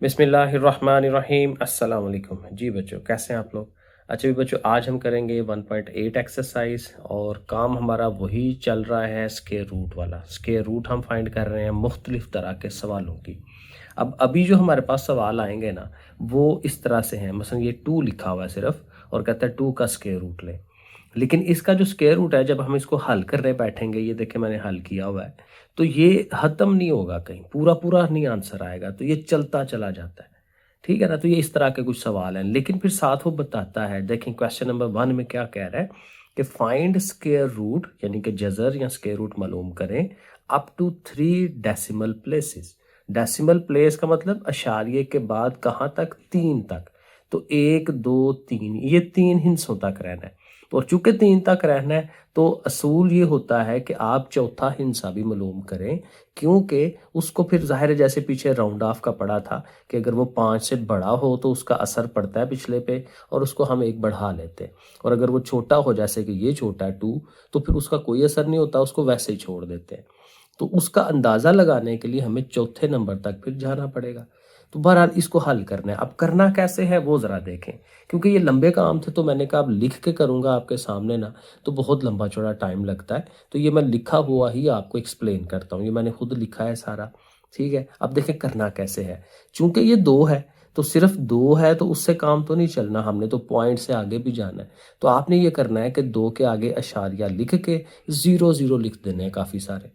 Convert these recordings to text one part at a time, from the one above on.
बिस्मिल्लाहिर्रहमानिर्रहीम अस्सलाम वालेकुम। जी बच्चों, कैसे हैं आप लोग? अच्छा भी बच्चों, आज हम करेंगे 1.8 एक्सरसाइज और काम हमारा वही चल रहा है, स्क्वायर रूट वाला। स्क्वायर रूट हम फाइंड कर रहे हैं मुख्तलिफ तरह के सवालों की। अब अभी जो हमारे पास सवाल आएंगे ना, वो इस तरह से हैं। मसलन ये 2 लिखा हुआ है सिर्फ, और कहता है 2 का स्क्वायर रूट लें। लेकिन इसका जो स्क्वायर रूट है, जब हम इसको हल करने बैठेंगे, ये देखें मैंने हल किया हुआ है, तो ये ख़त्म नहीं होगा, कहीं पूरा पूरा नहीं आंसर आएगा, तो ये चलता चला जाता है। ठीक है ना? तो ये इस तरह के कुछ सवाल हैं, लेकिन फिर साथ वो बताता है। देखें क्वेश्चन नंबर 1 में क्या कह रहा है कि फाइंड स्क्वायर रूट, यानी कि जज़र या स्क्वायर रूट मालूम करें up to 3 decimal places. Decimal place का मतलब अशारिये के बाद कहाँ तक? 3 तक। तो 1 2 3, ये 3 हिस्सों तक रहना है। और चूंकि 3 तक रहना है, तो असूल ये होता है कि आप चौथा हिस्सा भी मालूम करें, क्योंकि उसको फिर ज़ाहिर है, जैसे पीछे राउंड ऑफ का पड़ा था कि अगर वो 5 से बड़ा हो तो उसका असर पड़ता है पिछले पे, और उसको हम एक बढ़ा लेते हैं। और अगर वो छोटा हो, जैसे कि ये छोटा है 2, तो फिर उसका कोई असर नहीं होता, उसको वैसे ही छोड़ देते हैं। तो उसका अंदाज़ा लगाने के लिए हमें चौथे नंबर तक फिर जाना पड़ेगा। तो बहरहाल इसको हल करना है। अब करना कैसे है वो ज़रा देखें, क्योंकि ये लंबे काम थे, तो मैंने कहा अब लिख के करूँगा आपके सामने ना, तो बहुत लंबा चौड़ा टाइम लगता है। तो ये मैं लिखा हुआ ही आपको एक्सप्लेन करता हूँ, ये मैंने खुद लिखा है सारा। ठीक है, अब देखें करना कैसे है। चूंकि ये 2 है, तो सिर्फ 2 है, तो उससे काम तो नहीं चलना, हमने तो पॉइंट से आगे भी जाना है। तो आपने ये करना है कि 2 के आगे अशारिया लिख के 0 0 लिख देने हैं काफ़ी सारे,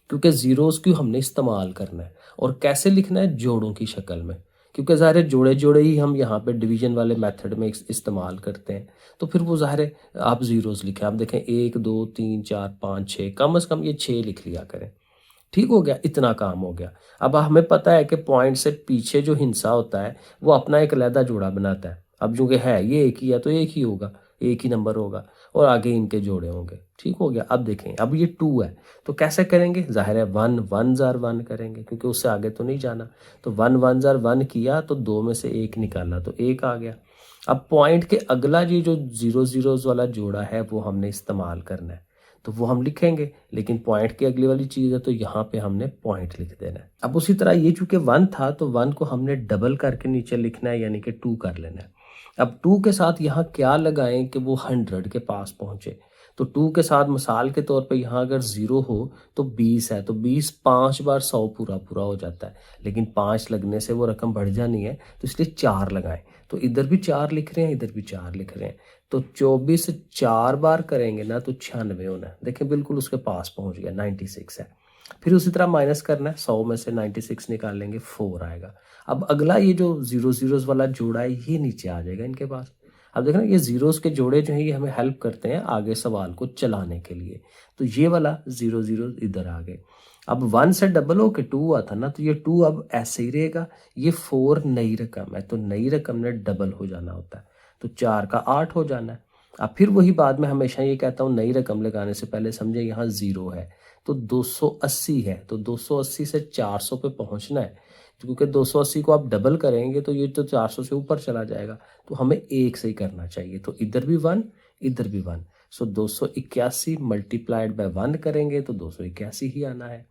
क्योंकि ज़ीरोज़ की हमने इस्तेमाल करना है। और कैसे लिखना है? जोड़ों की शक्ल में, क्योंकि ज़ाहिर है जोड़े जोड़े ही हम यहाँ पे डिवीजन वाले मेथड में इस्तेमाल करते हैं। तो फिर वो ज़ाहिर है आप ज़ीरोज़ लिखें। आप देखें 1 2 3 4 5 6, कम से कम ये 6 लिख लिया करें। ठीक हो गया, इतना काम हो गया। अब हमें पता है कि पॉइंट से पीछे जो हिस्सा होता है वो अपना एक अलहदा जोड़ा बनाता है। अब चूंकि है ये एक ही है, तो एक ही होगा, एक ही नंबर होगा, और आगे इनके जोड़े होंगे। ठीक हो गया। अब देखें, अब ये 2 है, तो कैसे करेंगे? जाहिर है 1 1 जार 1 करेंगे, क्योंकि उससे आगे तो नहीं जाना। तो 1 1 जार 1 किया, तो 2 में से 1 निकाला, तो 1 आ गया। अब पॉइंट के अगला ये जो 0 0 वाला जोड़ा है, वो हमने इस्तेमाल करना है, तो वो हम लिखेंगे। लेकिन पॉइंट की अगली वाली चीज़ है, तो यहाँ पे हमने पॉइंट लिख देना है। अब उसी तरह ये चूंकि 1 था, तो 1 को हमने डबल करके नीचे लिखना है, यानी कि 2 कर लेना है। अब 2 के साथ यहाँ क्या लगाएं कि वो 100 के पास पहुंचे? तो 2 के साथ मिसाल के तौर पे यहाँ अगर 0 हो तो 20 है, तो 20 5 बार 100 पूरा पूरा हो जाता है। लेकिन 5 लगने से वो रकम बढ़ जानी है, तो इसलिए 4 लगाएं। तो इधर भी 4 लिख रहे हैं, इधर भी 4 लिख रहे हैं। तो 24 4 बार करेंगे ना, तो 96 होना है। देखें बिल्कुल उसके पास पहुंच गया, 96 है। फिर उसी तरह माइनस करना है, 100 में से 96 निकालेंगे, 4 आएगा। अब अगला ये जो 0 0 वाला जोड़ा है, ये नीचे आ जाएगा इनके पास। अब देखना, ये जीरोस के जोड़े जो हैं, ये हमें हेल्प करते हैं आगे सवाल को चलाने के लिए। तो ये वाला 0 0 इधर आ गए। अब 1 से डबल हो के 2 आता ना, तो ये 2 अब ऐसे ही रहेगा। ये 4 नई रकम है, तो नई रकम ने डबल हो जाना होता है, तो 4 का 8 हो जाना है। अब फिर वही बात मैं हमेशा ये कहता हूँ, नई रकम लगाने से पहले समझे यहाँ 0 है, तो 280 है, तो 280 से 400 पे पहुंचना है। क्योंकि 280 को आप डबल करेंगे तो ये तो 400 से ऊपर चला जाएगा, तो हमें 1 से ही करना चाहिए। तो इधर भी 1, इधर भी 1। सो 281 मल्टीप्लाइड बाय 1 करेंगे तो 281 ही आना है।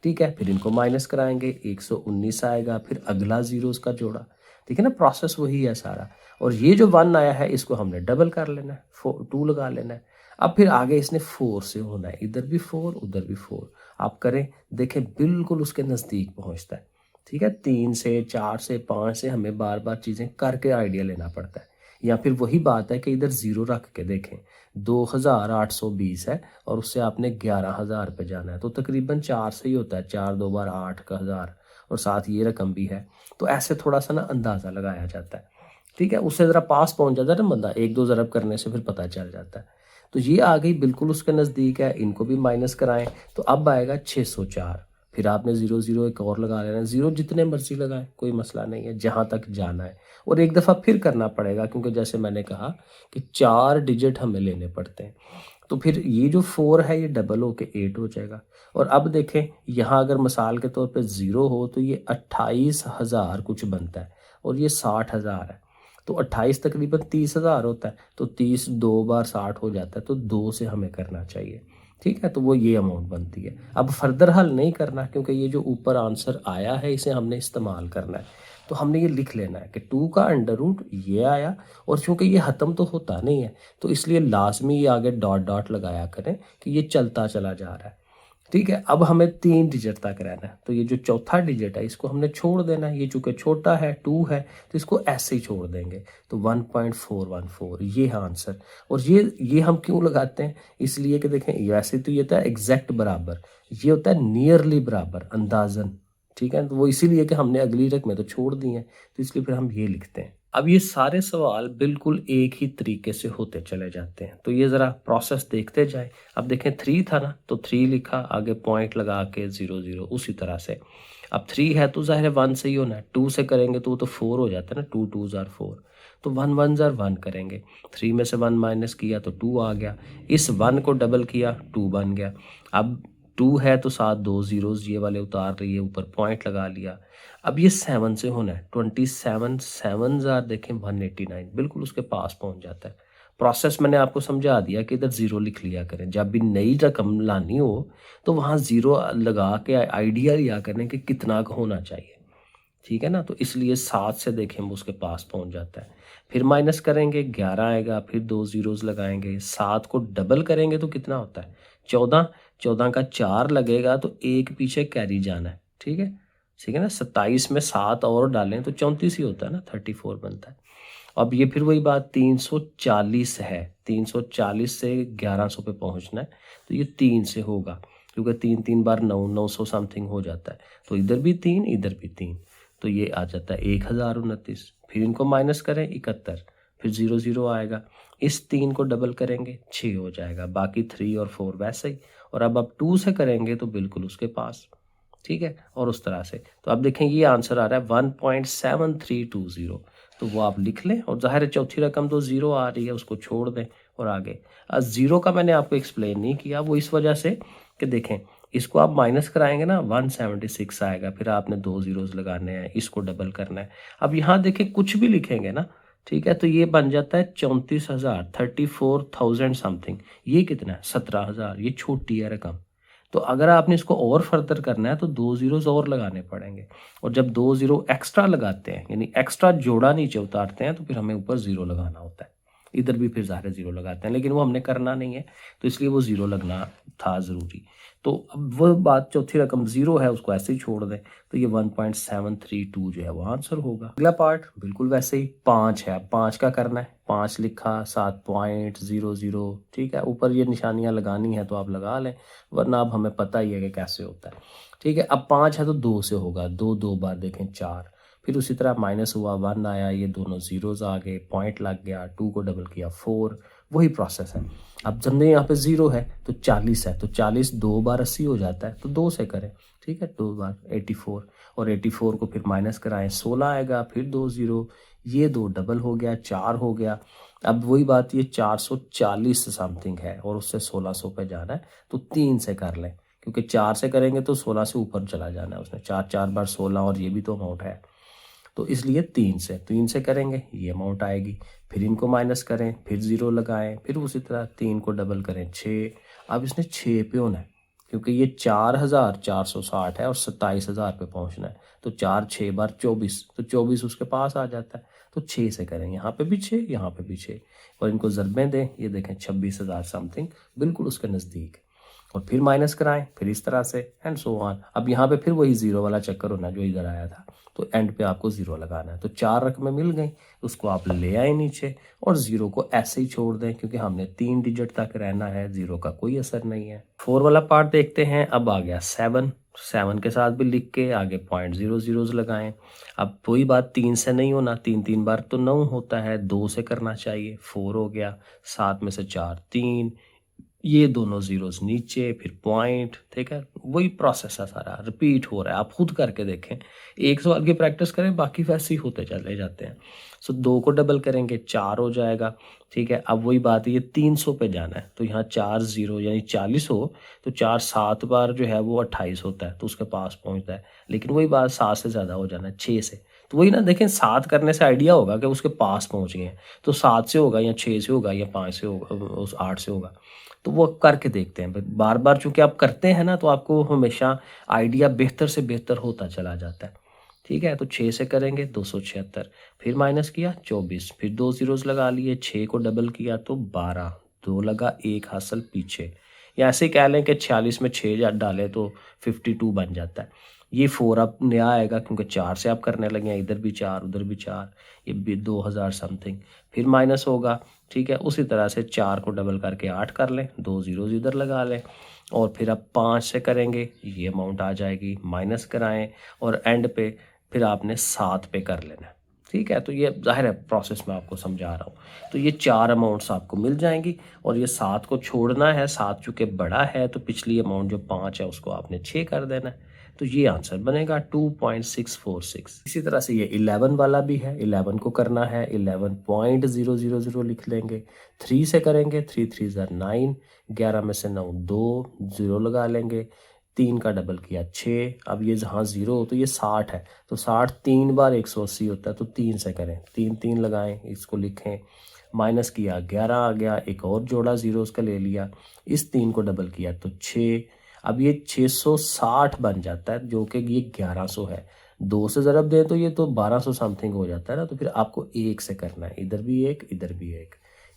ठीक है, फिर इनको माइनस कराएंगे, 119 आएगा। फिर अगला जीरोस का जोड़ा, ठीक है ना, प्रोसेस वही है सारा। और ये जो 1 आया है, इसको हमने डबल कर लेना है, 2 लगा लेना है। अब फिर आगे इसने 4 से होना है, इधर भी 4 उधर भी 4। आप करें, देखें बिल्कुल उसके नज़दीक पहुंचता है। ठीक है, 3 से 4 से 5 से हमें बार बार चीज़ें करके आइडिया लेना पड़ता है। या फिर वही बात है कि इधर 0 रख के देखें, 2820 है, और उससे आपने 11,000 पे जाना है, तो तकरीबन 4 से ही होता है। 4 2 बार 8 का 1000, और साथ ये रकम भी है। तो ऐसे थोड़ा सा ना अंदाज़ा लगाया जाता है। ठीक है, उससे ज़रा पास पहुंच जाता है ना बंदा, 1 2 ज़रब करने से फिर पता चल जाता है। तो ये आ गई, बिल्कुल उसके नज़दीक है। इनको भी माइनस कराएं, तो अब आएगा 604। फिर आपने 0 0 एक और लगा लेना है। 0 जितने मर्जी लगाएं, कोई मसला नहीं है, जहाँ तक जाना है। और एक दफ़ा फिर करना पड़ेगा, क्योंकि जैसे मैंने कहा कि 4 डिजिट हमें लेने पड़ते हैं। तो फिर ये जो 4 है, ये डबल हो के 8 हो जाएगा। और अब देखें, यहाँ अगर मिसाल के तौर पे 0 हो, तो ये 28,000 कुछ बनता है, और ये 60,000 है। तो 28 तकरीबन 30,000 होता है, तो 30 2 बार 60 हो जाता है, तो 2 से हमें करना चाहिए। ठीक है, तो वो ये अमाउंट बनती है। अब फर्दर हल नहीं करना, क्योंकि ये जो ऊपर आंसर आया है, इसे हमने इस्तेमाल करना है। तो हमने ये लिख लेना है कि 2 का अंडर रूट ये आया, और चूंकि ये ख़त्म तो होता नहीं है तो इसलिए लाजमी ये आगे डॉट डॉट लगाया करें कि ये चलता चला जा रहा है। ठीक है, अब हमें 3 डिजिट तक रहना है, तो ये जो चौथा डिजिट है इसको हमने छोड़ देना है। ये चूंकि छोटा है 2 है तो इसको ऐसे ही छोड़ देंगे, तो 1.414 ये है आंसर। और ये हम क्यों लगाते हैं, इसलिए कि देखें वैसे तो ये होता है एग्जैक्ट बराबर, ये होता है नियरली बराबर, अंदाजन। ठीक है, तो वो इसीलिए कि हमने अगली रकमें तो छोड़ दी हैं, तो इसलिए फिर हम ये लिखते हैं। अब ये सारे सवाल बिल्कुल एक ही तरीके से होते चले जाते हैं, तो ये ज़रा प्रोसेस देखते जाएं। अब देखें 3 था ना, तो 3 लिखा, आगे पॉइंट लगा के 0 0 उसी तरह से। अब 3 है तो ज़ाहिर है 1 से ही होना है, 2 से करेंगे तो वो तो 4 हो जाता है ना, 2 2 ज़ार 4, तो 1 1 ज़ार 1 करेंगे। 3 में से 1 माइनस किया तो 2 आ गया, इस 1 को डबल किया 2 बन गया। अब 2 है तो साथ 2 ज़ीरोज़ ये वाले उतार रही है, ऊपर पॉइंट लगा लिया। अब ये 7 से होना है, 27 7 ज़ार देखें 189, बिल्कुल उसके पास पहुंच जाता है। प्रोसेस मैंने आपको समझा दिया कि इधर ज़ीरो लिख लिया करें, जब भी नई रकम लानी हो तो वहाँ ज़ीरो लगा के आइडिया लिया करें कि कितना होना चाहिए। ठीक है ना, तो इसलिए 7 से देखें वो उसके पास पहुंच जाता है। फिर माइनस करेंगे 11 आएगा, फिर 2 ज़ीरोज़ लगाएंगे, 7 को डबल करेंगे तो कितना होता है 14, 14 का 4 लगेगा तो एक पीछे कैरी जाना है। ठीक है, ठीक है ना, 27 में 7 और डालें तो 34 ही होता है ना, 34 बनता है। अब ये फिर वही बात 340 है, 340 से 1100 पे पहुंचना है, तो ये 3 से होगा, क्योंकि 3 3 बार 9 900 समथिंग हो जाता है, तो इधर भी 3 इधर भी 3, तो ये आ जाता है 1029। फिर इनको माइनस करें 71, फिर 0 0 आएगा, इस 3 को डबल करेंगे 6 हो जाएगा, बाकी 3 और 4 वैसे ही। और अब 2 से करेंगे तो बिल्कुल उसके पास। ठीक है, और उस तरह से तो अब देखें ये आंसर आ रहा है 1.7320, तो वो आप लिख लें। और जाहिर है चौथी रकम तो 0 आ रही है, उसको छोड़ दें और आगे। 0 का मैंने आपको एक्सप्लेन नहीं किया, वो इस वजह से कि देखें इसको आप माइनस कराएंगे ना 176 आएगा, फिर आपने 2 ज़ीरोज़ लगाने हैं, इसको डबल करना है। अब यहाँ देखें कुछ भी लिखेंगे ना, ठीक है, तो ये बन जाता है 34,000, 34,000 समथिंग। ये कितना है 17,000, ये छोटी है रकम। तो अगर आपने इसको और फर्दर करना है तो 2 ज़ीरोज़ और लगाने पड़ेंगे, और जब 2 ज़ीरो एक्स्ट्रा लगाते हैं यानी एक्स्ट्रा जोड़ा नीचे उतारते हैं तो फिर हमें ऊपर 0 लगाना होता है। इधर भी फिर ज़ाहिर 0 लगाते हैं, लेकिन वो हमने करना नहीं है तो इसलिए वो 0 लगना था ज़रूरी। तो अब वो बात चौथी रकम 0 है उसको ऐसे ही छोड़ दें, तो ये 1.732 जो है वो आंसर होगा। अगला पार्ट बिल्कुल वैसे ही 5 है, 5 का करना है, 5 लिखा 7.00, ठीक है, ऊपर ये निशानियां लगानी है तो आप लगा लें, वरना अब हमें पता ही है कि कैसे होता है। ठीक है, अब 5 है तो 2 से होगा, 2 2 बार देखें 4, फिर उसी तरह माइनस हुआ 1 आया, ये दोनों ज़ीरोज़ आ गए, पॉइंट लग गया, 2 को डबल किया 4, वही प्रोसेस है। अब जब यहाँ पे 0 है तो 40 है, तो 40 2 बार 80 हो जाता है, तो 2 से करें। ठीक है, 2 बार 84, और 84 को फिर माइनस कराएं 16 आएगा, फिर 2 0, ये 2 डबल हो गया 4 हो गया। अब वही बात, ये 440 समथिंग है और उससे 1600 पे जाना है, तो 3 से कर लें, क्योंकि 4 से करेंगे तो 16 से ऊपर चला जाना है उसने, 4 4 बार 16, और ये भी तो अमाउंट है, तो इसलिए 3 से करेंगे ये अमाउंट आएगी। फिर इनको माइनस करें, फिर 0 लगाएं, फिर उसी तरह 3 को डबल करें 6। अब इसने 6 पे होना है, क्योंकि ये 4,460 है और 27,000 पे पहुंचना है, तो 4 6 बार 24, तो 24 उसके पास आ जाता है, तो 6 से करें, यहाँ पे भी 6 यहाँ पे भी 6, और इनको ज़रबें दें, ये देखें 26,000 समथिंग, बिल्कुल उसके नज़दीक। और फिर माइनस कराएं, फिर इस तरह से एंड सो ऑन। अब यहाँ पे फिर वही 0 वाला चक्कर होना जो इधर आया था, तो एंड पे आपको 0 लगाना है। तो 4 रकमें मिल गई, उसको आप ले आए नीचे, और 0 को ऐसे ही छोड़ दें, क्योंकि हमने 3 डिजिट तक रहना है, 0 का कोई असर नहीं है। 4 वाला पार्ट देखते हैं। अब आ गया 7, 7 के साथ भी लिख के आगे 0.0 ज़ीरोज़ लगाएं। अब वही बात, 3 से नहीं होना, 3 3 बार तो 9 होता है, 2 से करना चाहिए, 4 हो गया, 7 में से 4 3, ये दोनों ज़ीरोज़ नीचे, फिर पॉइंट। ठीक है, वही प्रोसेस है, सारा रिपीट हो रहा है, आप खुद करके देखें, एक सवाल की प्रैक्टिस करें, बाकी वैसे ही होते चले जाते हैं। सो 2 को डबल करेंगे 4 हो जाएगा। ठीक है, अब वही बात है, ये 300 पे जाना है, तो यहाँ 4 0 यानी 40 हो, तो 4 7 बार जो है वो 28 होता है, तो उसके पास पहुँचता है। लेकिन वही बात 7 से ज़्यादा हो जाना है, 6 से, तो वही ना देखें, 7 करने से आइडिया होगा कि उसके पास पहुँच गए हैं, तो 7 से होगा या 6 से होगा या 5 से होगा, उस 8 से होगा, तो वो करके देखते हैं। बार बार चूंकि आप करते हैं ना, तो आपको हमेशा आइडिया बेहतर से बेहतर होता चला जाता है। ठीक है, तो 6 से करेंगे 276, फिर माइनस किया 24, फिर 2 ज़ीरोज़ लगा लिए, 6 को डबल किया तो 12, 2 लगा 1 हासिल पीछे, या ऐसे ही कह लें कि 46 में 6 डालें तो 52 बन जाता है। ये 4 अब नया आएगा क्योंकि 4 से आप करने लगे हैं, इधर भी 4 उधर भी 4, ये भी 2000 समथिंग, फिर माइनस होगा। ठीक है, उसी तरह से 4 को डबल करके 8 कर लें, 2 ज़ीरोज़ इधर लगा लें, और फिर अब 5 से करेंगे, ये अमाउंट आ जाएगी, माइनस कराएं और एंड पे फिर आपने 7 पे कर लेना है। ठीक है, तो ये ज़ाहिर है प्रोसेस मैं आपको समझा रहा हूँ। तो ये 4 अमाउंट्स आपको मिल जाएंगी और ये 7 को छोड़ना है, 7 चूँकि बड़ा है तो पिछली अमाउंट जो 5 है उसको आपने 6 कर देना है। तो ये आंसर बनेगा 2.646। इसी तरह से ये 11 वाला भी है, 11 को करना है 11.000 लिख लेंगे, 3 से करेंगे, 3 3 ज़ा 9, 11 में से 9 2, 0 लगा लेंगे, 3 का डबल किया 6, अब ये जहाँ 0 हो तो ये 60 है, तो 60 3 बार 180 होता है, तो 3 से करें, 3 3 लगाएं, इसको लिखें, माइनस किया 11 आ गया, एक और जोड़ा 0 उसका ले लिया, इस 3 को डबल किया तो 6, अब ये 660 बन जाता है जो कि ये 1100 है। 2 से ज़रब दें तो ये तो 1200 समथिंग हो जाता है ना, तो फिर आपको 1 से करना है, इधर भी 1 इधर भी 1,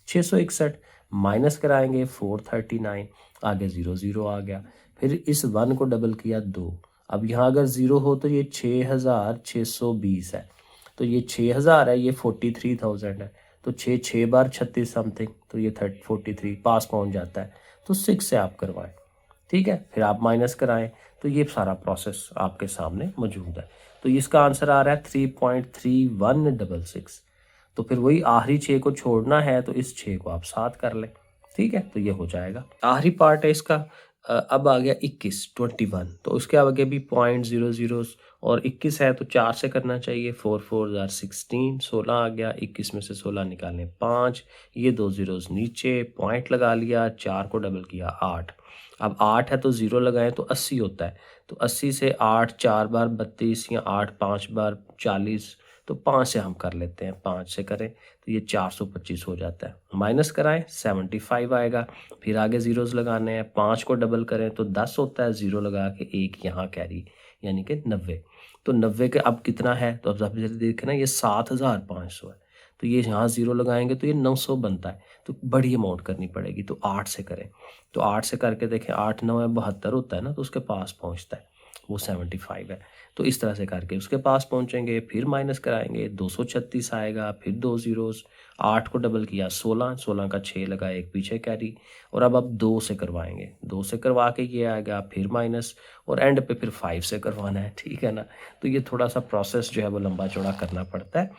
661 माइनस कराएंगे 439, आगे 0 0 आ गया, फिर इस 1 को डबल किया 2, अब यहाँ अगर 0 हो तो ये 6620 है, तो ये 6000 है, ये 43,000 है, तो 6 बार 36 समथिंग, तो ये 43 पास पहुँच जाता है, तो 6 से आप करवाएं। ठीक है, फिर आप माइनस कराएं, तो ये सारा प्रोसेस आपके सामने मौजूद है। तो इसका आंसर आ रहा है 3.3166। तो फिर वही आखिरी 6 को छोड़ना है तो इस 6 को आप 7 कर लें। ठीक है, तो ये हो जाएगा। आखिरी पार्ट है इसका। अब आ गया 21 तो उसके आगे भी 0.00 और 21 है तो 4 से करना चाहिए, 4 4 ज़ार 16, 16 आ गया, 21 में से 16 निकालें 5, ये 2 ज़ीरोज़ नीचे, पॉइंट लगा लिया, 4 को डबल किया 8, अब 8 है तो 0 लगाएं तो 80 होता है, तो 80 से 8 4 बार 32 या 8 5 बार 40, तो 5 से हम कर लेते हैं, 5 से करें तो ये 425 हो जाता है, माइनस कराएं 75 आएगा, फिर आगे ज़ीरोज़ लगाने हैं, 5 को डबल करें तो 10 होता है, 0 लगा के 1 यहाँ कैरी यानी कि 90, तो 90 के अब कितना है, तो अब जल्दी देखें ना, ये 7500 है, तो ये यहाँ 0 लगाएंगे तो ये 900 बनता है, तो बड़ी अमाउंट करनी पड़ेगी, तो 8 से करें, तो 8 से करके देखें, 8 9 है 72 होता है ना, तो उसके पास पहुँचता है, वो 75 है, तो इस तरह से करके उसके पास पहुंचेंगे, फिर माइनस कराएंगे 236 आएगा, फिर 2 ज़ीरोज़, 8 को डबल किया 16, 16 का 6 लगा, एक पीछे कैरी, और अब 2 से करवाएंगे, 2 से करवा के ये आएगा, फिर माइनस, और एंड पे फिर 5 से करवाना है। ठीक है ना, तो ये थोड़ा सा प्रोसेस जो है वो लंबा चौड़ा करना पड़ता है।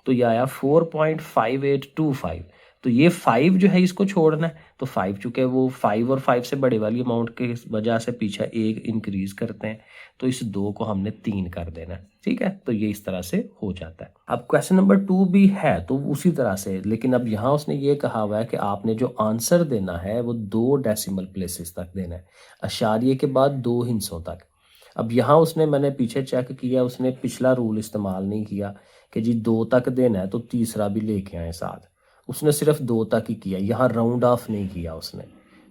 तो ये आया 4.5825, तो ये 5 जो है इसको छोड़ना है, तो 5 चूँकि वो 5 और 5 से बड़े वाली अमाउंट के वजह से पीछे 1 इंक्रीज़ करते हैं, तो इस 2 को हमने 3 कर देना है। ठीक है, तो ये इस तरह से हो जाता है। अब क्वेश्चन नंबर 2 भी है तो उसी तरह से, लेकिन अब यहाँ उसने ये कहा हुआ है कि आपने जो आंसर देना है वो 2 डेसिमल प्लेसेस तक देना है, अशारिये के बाद 2 हिस्सों तक। अब यहाँ उसने, मैंने पीछे चेक किया, उसने पिछला रूल इस्तेमाल नहीं किया कि जी 2 तक देना है तो तीसरा भी लेके आए साथ, उसने सिर्फ 2 तक ही किया, यहाँ राउंड ऑफ नहीं किया उसने।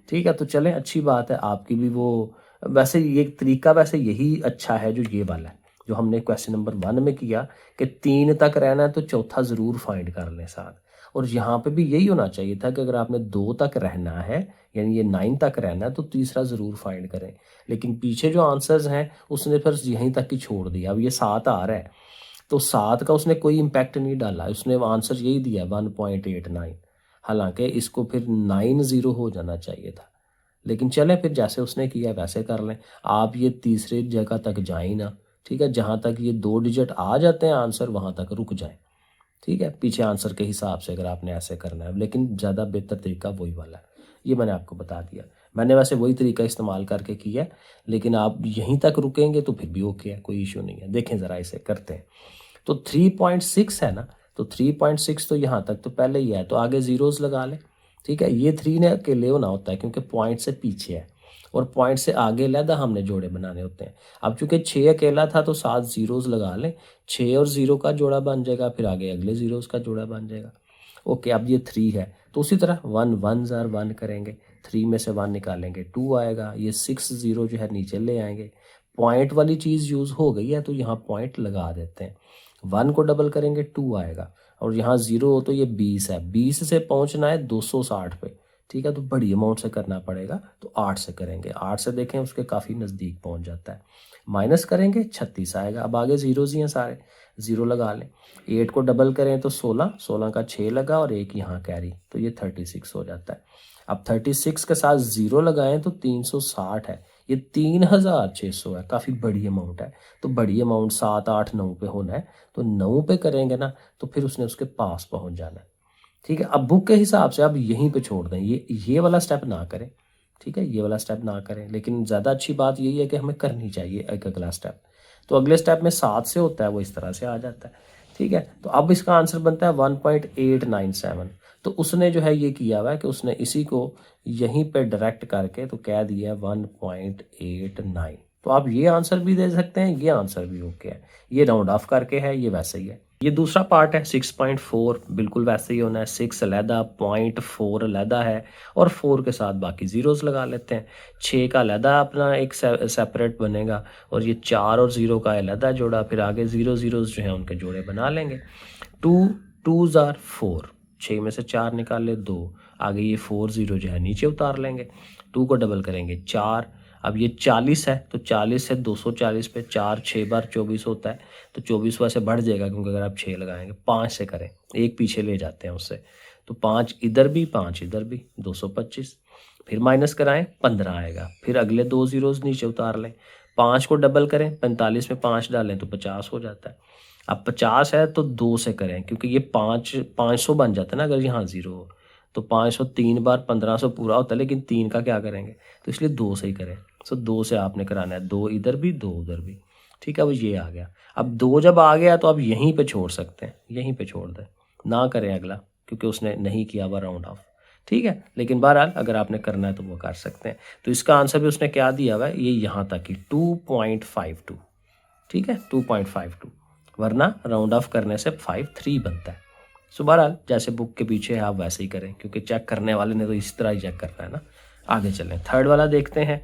ठीक है, तो चलें, अच्छी बात है, आपकी भी वो, वैसे ये तरीका वैसे यही अच्छा है जो ये वाला है, जो हमने क्वेश्चन नंबर 1 में किया कि 3 तक रहना है तो चौथा ज़रूर फाइंड कर लें साथ, और यहाँ पे भी यही होना चाहिए था कि अगर आपने 2 तक रहना है यानी ये 9 तक रहना है तो तीसरा ज़रूर फाइंड करें, लेकिन पीछे जो आंसर्स हैं उसने फिर यहीं तक ही छोड़ दिया। अब ये 7 आ रहा है तो 7 का उसने कोई इम्पैक्ट नहीं डाला, उसने आंसर यही दिया 1.89, हालांकि इसको फिर 90 हो जाना चाहिए था, लेकिन चलें फिर जैसे उसने किया वैसे कर लें। आप ये तीसरे जगह तक जाएं ना, ठीक है, जहाँ तक ये 2 डिजिट आ जाते हैं आंसर वहाँ तक रुक जाएं। ठीक है, पीछे आंसर के हिसाब से अगर आपने ऐसे करना है, लेकिन ज़्यादा बेहतर तरीका वही वाला है, ये मैंने आपको बता दिया। मैंने वैसे वही तरीका इस्तेमाल करके किया है, लेकिन आप यहीं तक रुकेंगे तो फिर भी ओके है, कोई इशू नहीं है। देखें ज़रा इसे करते हैं, तो 3.6 है ना, तो 3.6 तो यहाँ तक तो पहले ही है, तो आगे ज़ीरोज़ लगा लें। ठीक है, ये 3 ने अकेले होना होता है क्योंकि पॉइंट से पीछे है, और पॉइंट से आगे लहदा हमने जोड़े बनाने होते हैं। अब चूंकि 6 अकेला था तो 7 ज़ीरोज़ लगा लें, 6 और 0 का जोड़ा बन जाएगा, फिर आगे अगले ज़ीरोज़ का जोड़ा बन जाएगा। ओके, अब ये 3 है तो उसी तरह 1 1 ज़ार 1 करेंगे, 3 में से 1 निकालेंगे 2 आएगा, ये 6 0 जो है नीचे ले आएंगे, पॉइंट वाली चीज़ यूज़ हो गई है तो यहाँ पॉइंट लगा देते हैं। 1 को डबल करेंगे 2 आएगा, और यहाँ 0 हो तो ये 20 है। 20 से पहुँचना है 260 पे, ठीक है, तो बड़ी अमाउंट से करना पड़ेगा, तो 8 से करेंगे। 8 से देखें उसके काफ़ी नज़दीक पहुँच जाता है। माइनस करेंगे 36 आएगा। अब आगे ज़ीरोज़ ही हैं सारे, 0 लगा लें। 8 को डबल करें तो 16, 16 का 6 लगा और एक यहाँ कैरी, तो ये 36 हो जाता है। अब 36 के साथ 0 लगाएं तो 360 है, ये 3600 है, काफ़ी बड़ी अमाउंट है। तो बड़ी अमाउंट 7, 8, 9 पे होना है, तो 9 पे करेंगे ना तो फिर उसने उसके पास पहुंच जाना है, ठीक है। अब बुक के हिसाब से आप यहीं पे छोड़ दें, ये वाला स्टेप ना करें, ठीक है, ये वाला स्टेप ना करें। लेकिन ज़्यादा अच्छी बात यही है कि हमें करनी चाहिए एक अगला स्टेप। तो अगले स्टेप में 7 से होता है, वो इस तरह से आ जाता है, ठीक है। तो अब इसका आंसर बनता है 1.897। तो उसने जो है ये किया हुआ है कि उसने इसी को यहीं पे डायरेक्ट करके तो कह दिया 1.89। तो आप ये आंसर भी दे सकते हैं, ये आंसर भी ओके है। ये राउंड ऑफ करके है, ये वैसे ही है। ये दूसरा पार्ट है 6.4, बिल्कुल वैसे ही होना है। 6 अलहदा, 0.4 अलहदा है, और 4 के साथ बाकी ज़ीरोज़ लगा लेते हैं। 6 का अलहदा अपना एक सेपरेट बनेगा, और ये 4 और 0 का अलहदा जोड़ा, फिर आगे 0 ज़ीरोज़ जो हैं उनके जोड़े बना लेंगे। 2 2s are 4, 6 में से 4 निकाले 2, आगे ये 4 0 जो है नीचे उतार लेंगे। 2 को डबल करेंगे 4। अब ये 40 है, तो 40 से 240 पे 4 6 बार 24 होता है, तो 24 वैसे बढ़ जाएगा क्योंकि अगर आप 6 लगाएंगे। 5 से करें, एक पीछे ले जाते हैं उससे, तो 5 इधर भी 5 इधर भी, 225। फिर माइनस कराएं 15 आएगा, फिर अगले 2 ज़ीरोज़ नीचे उतार लें। 5 को डबल करें, 45 में 5 डालें तो 50 हो जाता है। अब 50 है तो 2 से करें, क्योंकि ये 500 बन जाता है ना अगर यहाँ 0 हो, तो 500 3 बार 1500 पूरा होता है, लेकिन 3 का क्या करेंगे, तो इसलिए 2 से ही करें। तो 2 से आपने कराना है, 2 इधर भी 2 उधर भी, ठीक है। अब ये आ गया। अब 2 जब आ गया तो आप यहीं पे छोड़ सकते हैं, यहीं पे छोड़ दें, ना करें अगला, क्योंकि उसने नहीं किया हुआ राउंड ऑफ, ठीक है। लेकिन बहरहाल अगर आपने करना है तो वो कर सकते हैं। तो इसका आंसर भी उसने क्या दिया हुआ है, ये यहाँ तक ही 2.52, ठीक है, 2.52, वरना राउंड ऑफ करने से 53 बनता है। सो बहरहाल जैसे बुक के पीछे है आप वैसे ही करें, क्योंकि चेक करने वाले ने तो इस तरह ही चेक करना है ना। आगे चलें, थर्ड वाला देखते हैं।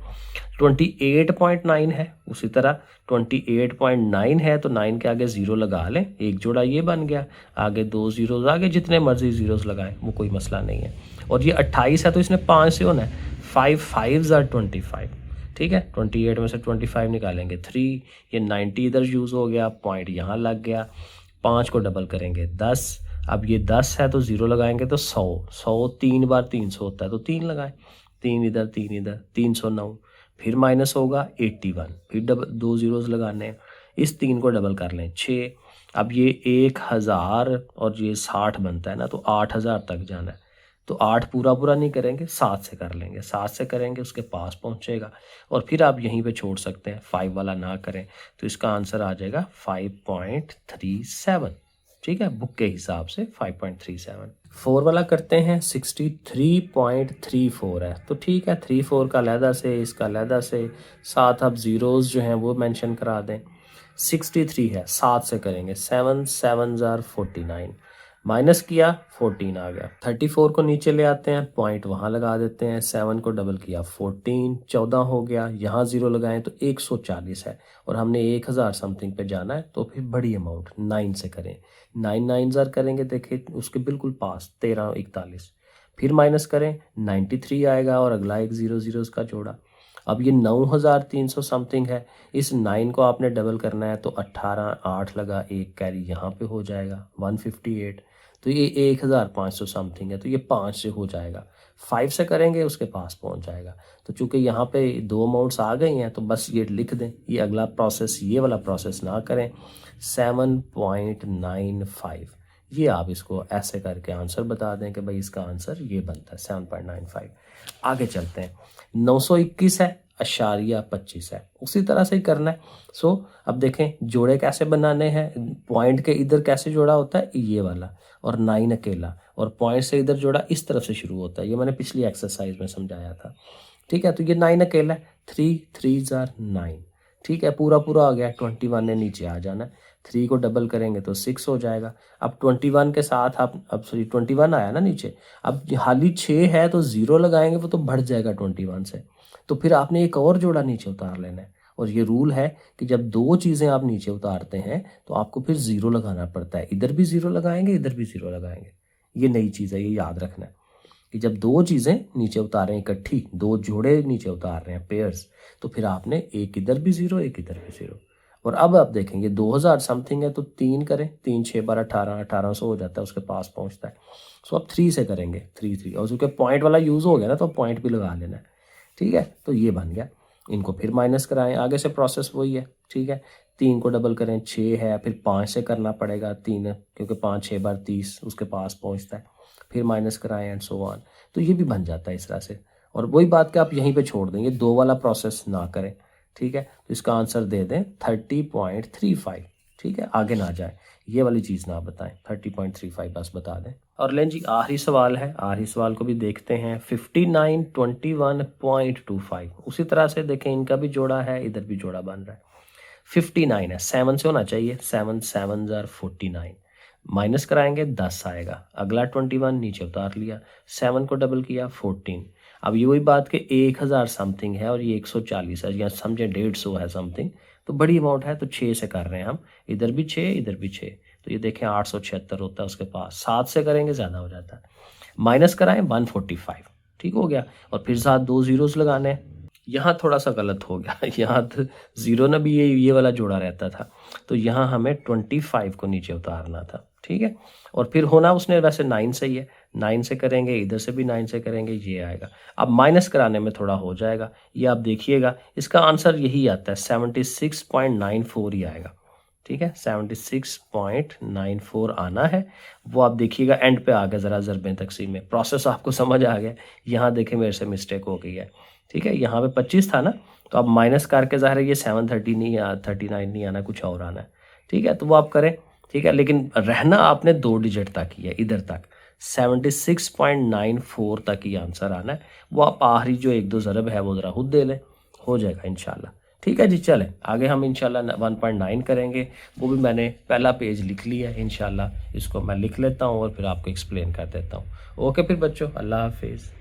28.9 है, उसी तरह 28.9 है तो 9 के आगे 0 लगा लें, एक जोड़ा ये बन गया, आगे 2 ज़ीरोज़, आगे जितने मर्जी ज़ीरोज़ लगाएं, वो कोई मसला नहीं है। और ये 28 है तो इसने 5 से होना है, 5 5s are 25, ठीक है। 28 में से 25 निकालेंगे 3, ये 90 इधर यूज़ हो गया, पॉइंट यहाँ लग गया। 5 को डबल करेंगे 10, अब ये 10 है तो 0 लगाएंगे तो 100, 100 3 बार 300 होता है, तो 3 लगाएं, 3 इधर 3 इधर, 309। फिर माइनस होगा 81, फिर डबल 2 ज़ीरोज़ लगाने हैं, इस 3 को डबल कर लें 6। अब ये 1000 और ये 60 बनता है ना, तो 8000 तक जाना है, तो 8 पूरा पूरा नहीं करेंगे, 7 से कर लेंगे। 7 से करेंगे उसके पास पहुंचेगा, और फिर आप यहीं पे छोड़ सकते हैं, 5 वाला ना करें, तो इसका आंसर आ जाएगा 5.37, ठीक है, बुक के हिसाब से 5.37। 4 वाला करते हैं, 63.34 है, तो ठीक है, 34 का अलहदा से, इसका अलहदा से, साथ आप ज़ीरोज़ जो हैं वो मेंशन करा दें। 63 है, 7 से करेंगे, 7 7s are 49, माइनस किया 14 आ गया। 34 को नीचे ले आते हैं, पॉइंट वहाँ लगा देते हैं, 7 को डबल किया 14, 14 हो गया, यहाँ 0 लगाएं तो 140 है, और हमने 1000 समथिंग पे जाना है, तो फिर बड़ी अमाउंट 9 से करें। 9 9s करेंगे, देखिए उसके बिल्कुल पास 13 41, फिर माइनस करें 93 आएगा, और अगला एक 0 ज़ीरोज़ का जोड़ा। अब ये 9300 समथिंग है, इस 9 को आपने डबल करना है, तो 18 8 लगा, एक कैरी यहाँ पे हो जाएगा 158, तो ये 1500 समथिंग है, तो ये 5 से हो जाएगा। 5 से करेंगे उसके पास पहुंच जाएगा। तो चूंकि यहाँ पे 2 अमाउंट्स आ गई हैं, तो बस ये लिख दें, ये अगला प्रोसेस, ये वाला प्रोसेस ना करें। 7.95, ये आप इसको ऐसे करके आंसर बता दें कि भाई इसका आंसर ये बनता है 7.95। आगे चलते हैं, 921 है, अशारिया 25 है, उसी तरह से ही करना है। सो अब देखें जोड़े कैसे बनाने हैं, पॉइंट के इधर कैसे जोड़ा होता है, ये वाला, और 9 अकेला, और पॉइंट से इधर जोड़ा इस तरफ से शुरू होता है, ये मैंने पिछली एक्सरसाइज में समझाया था, ठीक है। तो ये 9 अकेला है, 3 3s are 9, ठीक है, पूरा पूरा आ गया। 21 ने नीचे आ जाना है, 3 को डबल करेंगे तो 6 हो जाएगा। अब 21 के साथ आप, अब सॉरी 21 आया ना नीचे, अब हाली 6 है तो 0 लगाएंगे, वो तो बढ़ जाएगा 21 से, तो फिर आपने एक और जोड़ा नीचे उतार लेना है, और ये रूल है कि जब दो चीज़ें आप नीचे उतारते हैं तो आपको फिर ज़ीरो लगाना पड़ता है, इधर भी ज़ीरो लगाएंगे, इधर भी ज़ीरो लगाएंगे। ये नई चीज़ है, ये याद रखना है कि जब दो चीज़ें नीचे उतार रहे हैं इकट्ठी, दो जोड़े नीचे उतार रहे हैं पेयर्स, तो फिर आपने एक इधर भी ज़ीरो, एक इधर भी ज़ीरो। और अब आप देखेंगे 2000 समथिंग है तो 3 करें, 3 6 12 18, 1800 हो जाता है, उसके पास पहुंचता है। सो अब 3 से करेंगे, 3 3, और उसके पॉइंट वाला यूज़ हो गया ना, तो पॉइंट भी लगा लेना है। ठीक है, तो ये बन गया। इनको फिर माइनस कराएं, आगे से प्रोसेस वही है। ठीक है, 3 को डबल करें 6 है, फिर 5 से करना पड़ेगा 3, क्योंकि 5 6 बार 30 उसके पास पहुंचता है, फिर माइनस कराएं एंड सो ऑन। तो ये भी बन जाता है इस तरह से। और वही बात कि आप यहीं पे छोड़ दें, ये दो वाला प्रोसेस ना करें। ठीक है, तो इसका आंसर दे दें 30.35। ठीक है, आगे ना जाए, ये वाली चीज़ ना बताएं, 30.35 बस बता दें। और लें जी, आखिरी सवाल है, आखिरी सवाल को भी देखते हैं। 5921.25, उसी तरह से देखें, इनका भी जोड़ा है, इधर भी जोड़ा बन रहा है। 59 है, 7 से होना चाहिए, 7 7 आर 49, माइनस कराएंगे 10 आएगा, अगला 21 नीचे उतार लिया, 7 को डबल किया 14। अब ये वही बात कि 1000 समथिंग है और ये 140 है, या समझे 150 है समथिंग, तो बड़ी अमाउंट है, तो 6 से कर रहे हैं हम, इधर भी 6 इधर भी 6, तो ये देखें 876 होता है उसके पास। 7 से करेंगे ज़्यादा हो जाता है, माइनस कराएं 145। ठीक हो गया, और फिर साथ 2 ज़ीरोज़ लगाने हैं। यहाँ थोड़ा सा गलत हो गया, यहाँ तो ज़ीरो ना भी ये वाला जोड़ा रहता था, तो यहाँ हमें 25 को नीचे उतारना था। ठीक है, और फिर होना उसने वैसे 9 से ही है, 9 से करेंगे, इधर से भी 9 से करेंगे, ये आएगा। अब माइनस कराने में थोड़ा हो जाएगा, ये आप देखिएगा, इसका आंसर यही आता है, 76.94 ही आएगा। ठीक है, 76.94 आना है, वो आप देखिएगा। एंड पे आ गया ज़रा ज़रबे तकसीम में, प्रोसेस आपको समझ आ गया। यहाँ देखें मेरे से मिस्टेक हो गई है। ठीक है, यहाँ पे 25 था ना, तो अब माइनस करके ज़ाहिर है ये 730 नहीं, 39 नहीं आना, कुछ और आना है। ठीक है, तो वो आप करें। ठीक है, लेकिन रहना आपने 2 डिजिट तक ही है, इधर तक 76.94 तक ही आंसर आना है। वो आप आखिरी जो 1 2 ज़रब है वो ज़रा खुद दे लें, हो जाएगा इंशाल्लाह। ठीक है जी, चलें आगे हम इंशाल्लाह 1.9 करेंगे, वो भी मैंने पहला पेज लिख लिया है, इंशाल्लाह इसको मैं लिख लेता हूँ और फिर आपको एक्सप्लेन कर देता हूँ। ओके फिर बच्चों, अल्लाह हाफिज़।